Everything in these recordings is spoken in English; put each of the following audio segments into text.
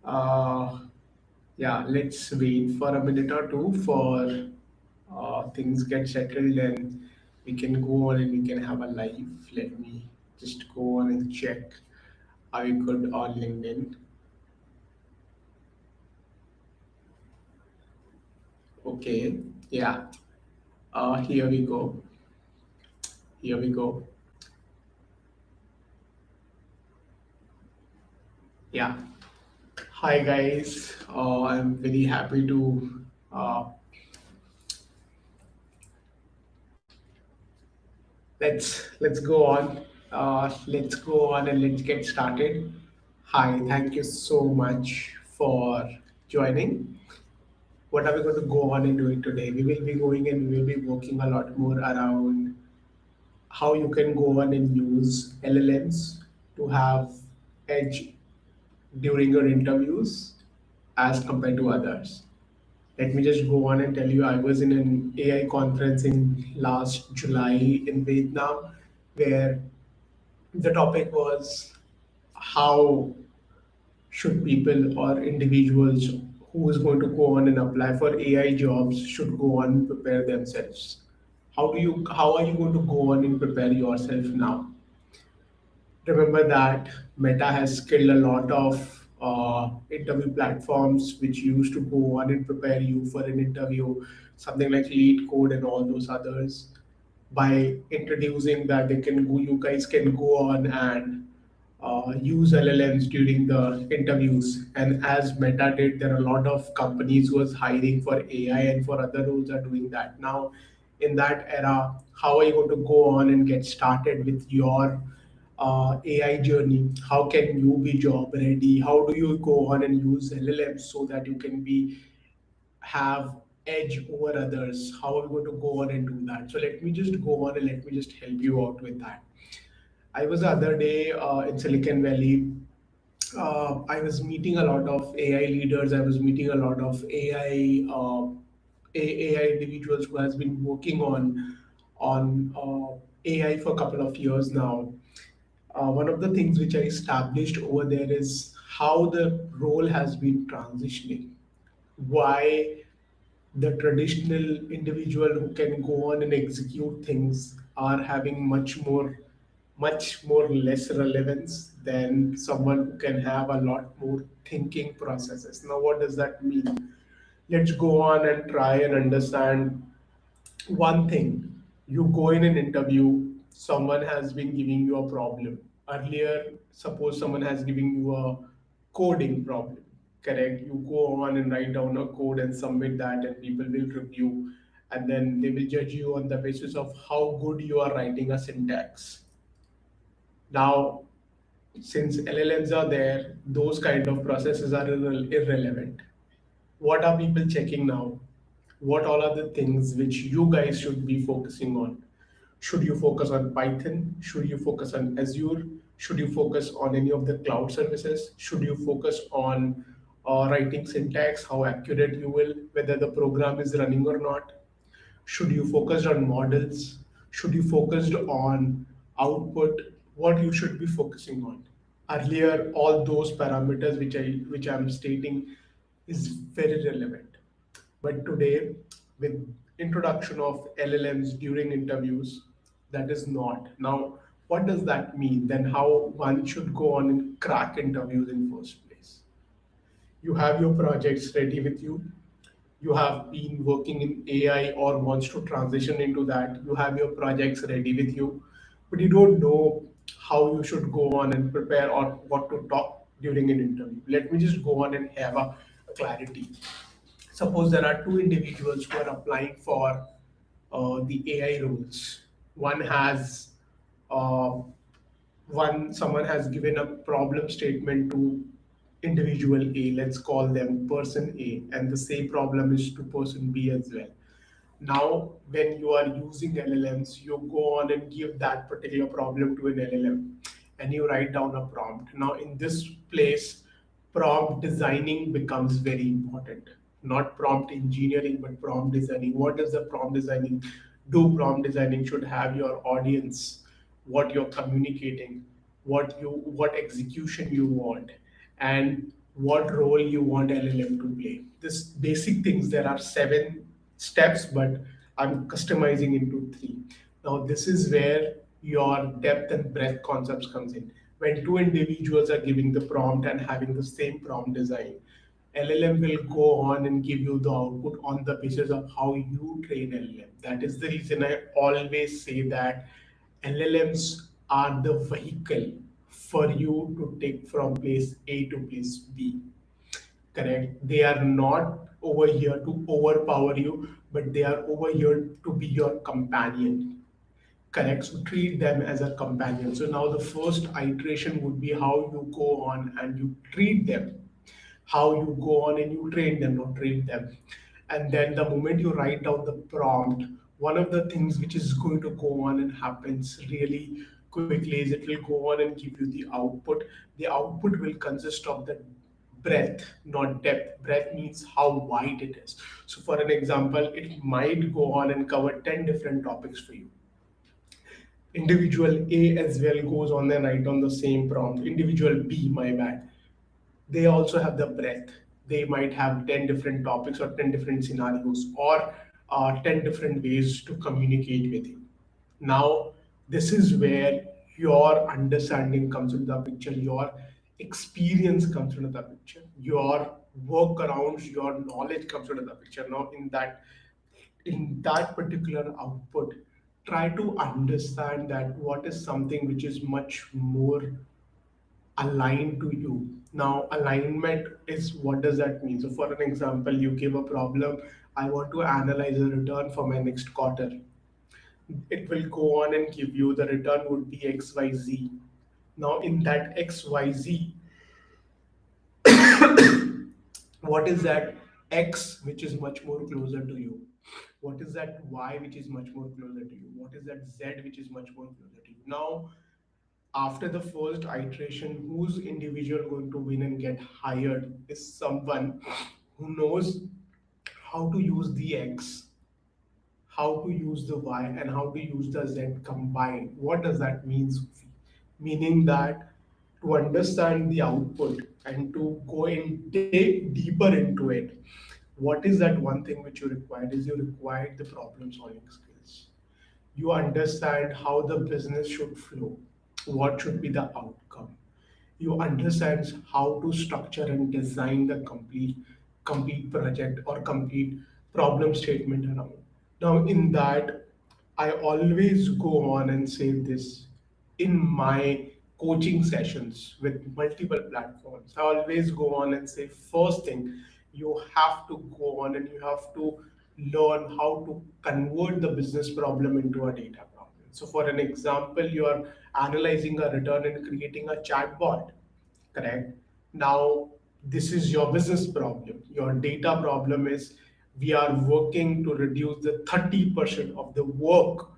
Uh, yeah, let's wait for a minute or two for things get settled and we can go on and we can have a live. Let me just go on and check. Are you good on LinkedIn? Okay, yeah. Here we go. Here we go. Yeah. Hi guys. I'm very happy to uh, let's go on. Let's go on and let's get started. Hi, thank you so much for joining. What are we going to go on and doing today? We will be going and we will be working a lot more around how you can go on and use LLMs to have edge during your interviews as compared to others. Let me just go on and tell you, I was in an AI conference in last July in Vietnam where the topic was how should people or individuals who is going to go on and apply for AI jobs should go on and prepare themselves. How are you going to go on and prepare yourself now? Remember that Meta has killed a lot of interview platforms which used to go on and prepare you for an interview, something like Lead Code and all those others. By introducing that, you guys can go on and use LLMs during the interviews. And as Meta did, there are a lot of companies who was hiring for AI and for other roles are doing that. Now, in that era, how are you going to go on and get started with your AI journey? How can you be job ready? How do you go on and use LLMs so that you can be have edge over others? How are we going to go on and do that? So let me just go on and let me just help you out with that. I was the other day in Silicon Valley. I was meeting a lot of AI leaders. I was meeting a lot of AI individuals who has been working on AI for a couple of years now. One of the things which I established over there is how the role has been transitioning. Why the traditional individual who can go on and execute things are having much more less relevance than someone who can have a lot more thinking processes. Now what does that mean? Let's go on and try and understand one thing. You go in an interview, someone has been giving you a problem. Earlier, suppose someone has given you a coding problem, correct? You go on and write down a code and submit that, and people will review, and then they will judge you on the basis of how good you are writing a syntax. Now, since LLMs are there, those kind of processes are irrelevant. What are people checking now? What all are the things which you guys should be focusing on? Should you focus on Python? Should you focus on Azure? Should you focus on any of the cloud services? Should you focus on writing syntax, how accurate you will, whether the program is running or not? Should you focus on models? Should you focus on output? What you should be focusing on? Earlier, all those parameters which I'm stating is very relevant. But today, with introduction of LLMs during interviews, that is not. Now, what does that mean? Then how one should go on and crack interviews in first place? You have your projects ready with you. You have been working in AI or wants to transition into that. You have your projects ready with you, but you don't know how you should go on and prepare or what to talk during an interview. Let me just go on and have a clarity. Suppose there are two individuals who are applying for the AI roles. One has uh, someone has given a problem statement to individual A. Let's call them person A, and the same problem is to person B as well. Now, when you are using LLMs, you go on and give that particular problem to an LLM and you write down a prompt. Now, in this place, prompt designing becomes very important. Not prompt engineering, but prompt designing. What does the prompt designing do? Prompt designing should have your audience, what you're communicating, what execution you want, and what role you want LLM to play. This basic things, there are 7 steps, but I'm customizing into 3. Now this is where your depth and breadth concepts comes in. When two individuals are giving the prompt and having the same prompt design, LLM will go on and give you the output on the basis of how you train LLM. That is the reason I always say that LLMs are the vehicle for you to take from place A to place B. Correct? They are not over here to overpower you, but they are over here to be your companion. Correct? So treat them as a companion. So now the first iteration would be how you go on and you treat them, how you go on and you train them, not treat them. And then the moment you write down the prompt, one of the things which is going to go on and happens really quickly is it will go on and give you the output. The output will consist of the breadth, not depth. Breadth means how wide it is. So for an example, it might go on and cover 10 different topics for you. Individual A as well goes on and write on the same prompt. Individual B, my bad, they also have the breadth. They might have 10 different topics or 10 different scenarios or 10 different ways to communicate with you. Now, this is where your understanding comes into the picture, your experience comes into the picture, your workarounds, your knowledge comes into the picture. Now, in that particular output, try to understand that what is something which is much more aligned to you. Now, alignment is, what does that mean? So, for an example, you give a problem, I want to analyze a return for my next quarter. It will go on and give you the return would be XYZ. Now, in that XYZ, what is that X which is much more closer to you? What is that Y which is much more closer to you? What is that Z which is much more closer to you? Now, after the first iteration, who's individual going to win and get hired is someone who knows how to use the X, how to use the Y, and how to use the Z combined. What does that mean, Sufi? Meaning that to understand the output and to go and dig deeper into it, what is that one thing which you required is you required the problem solving skills. You understand how the business should flow, what should be the outcome. You understand how to structure and design the complete project or complete problem statement around. Now, in that, I always go on and say this in my coaching sessions with multiple platforms. I always go on and say, first thing, you have to go on and you have to learn how to convert the business problem into a data problem. So, for an example, you are analyzing a return and creating a chatbot, correct? Now, this is your business problem. Your data problem is we are working to reduce the 30% of the work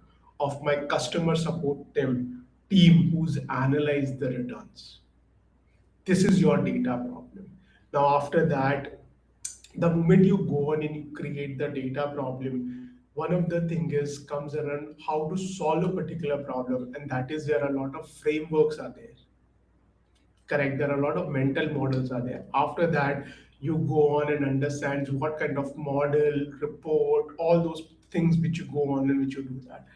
of my customer support team who's analyzed the returns. This is your data problem. Now, after that, the moment you go on and you create the data problem, one of the thing is comes around how to solve a particular problem, and that is where a lot of frameworks are there. Correct. There are a lot of mental models are there. After that, you go on and understand what kind of model, report, all those things which you go on and which you do that.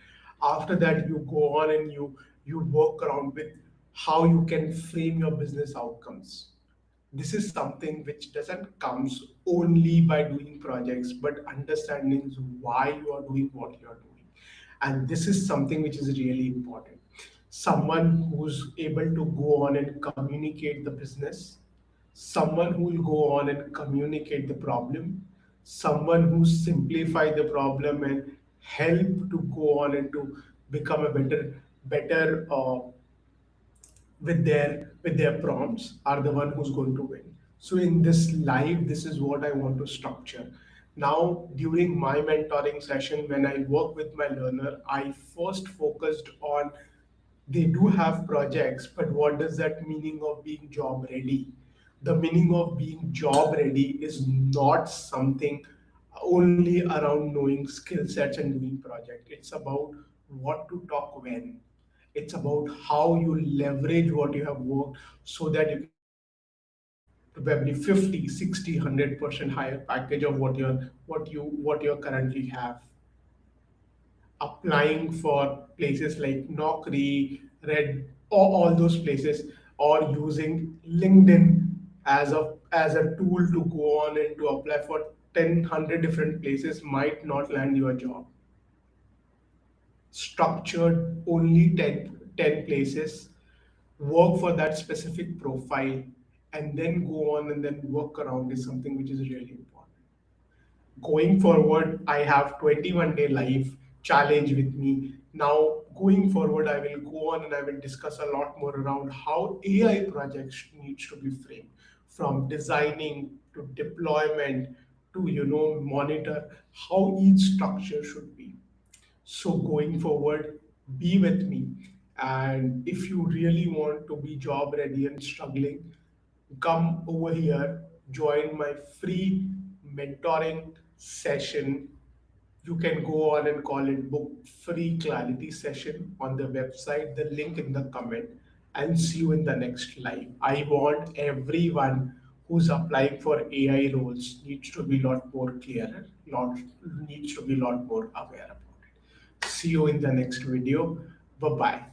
After that, you go on and you work around with how you can frame your business outcomes. This is something which doesn't comes only by doing projects, but understanding why you are doing what you are doing. And this is something which is really important. Someone who's able to go on and communicate the business, someone who will go on and communicate the problem, someone who simplify the problem and help to go on and to become a better with their prompts are the one who's going to win. So in this live, this is what I want to structure. Now, during my mentoring session, when I work with my learner, I first focused on they do have projects, but what does that meaning of being job ready? The meaning of being job ready is not something only around knowing skill sets and doing project. It's about what to talk when. It's about how you leverage what you have worked so that you can bring it to the next level. probably 50, 60, 100% higher package of what you currently have. Applying for places like Naukri, Red, or all those places, or using LinkedIn as a tool to go on and to apply for 10, 100 different places might not land you a job. Structured only 10 places, work for that specific profile, and then go on and then work around is something which is really important. Going forward, I have 21-day life challenge with me. Now, going forward, I will go on and I will discuss a lot more around how AI projects needs to be framed, from designing to deployment to monitor how each structure should be. So going forward, be with me. And if you really want to be job ready and struggling, come over here, join my free mentoring session. You can go on and call it book free clarity session on the website, the link in the comment, and see you in the next live. I want everyone who's applying for AI roles needs to be a lot more clearer, needs to be a lot more aware about it. See you in the next video. Bye bye.